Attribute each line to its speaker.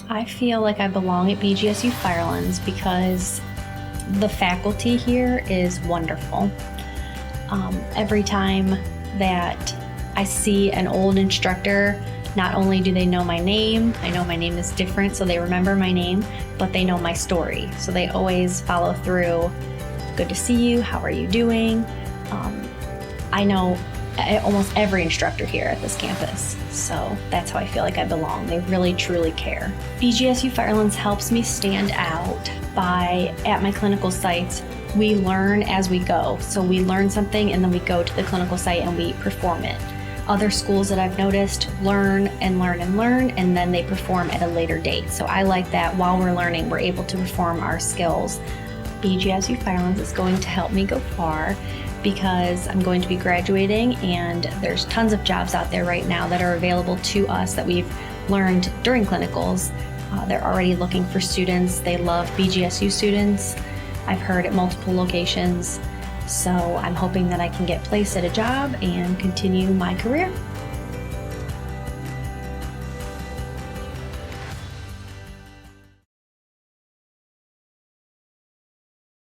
Speaker 1: I feel like I belong at BGSU Firelands because the faculty here is wonderful. Every time that I see an old instructor, not only do they know my name, I know my name is different, so they remember my name, but they know my story. So they always follow through. Good to see you. How are you doing? I know almost every instructor here at this campus, so that's how I feel like I belong. They really, truly care. BGSU Firelands helps me stand out by, at my clinical sites, we learn as we go. So we learn something and then we go to the clinical site and we perform it. Other schools that I've noticed learn and learn and learn, and then they perform at a later date. So I like that while we're learning, we're able to perform our skills. BGSU Firelands is going to help me go far because I'm going to be graduating, and there's tons of jobs out there right now that are available to us that we've learned during clinicals. They're already looking for students. They love BGSU students. I've heard at multiple locations. So I'm hoping that I can get placed at a job and continue my career.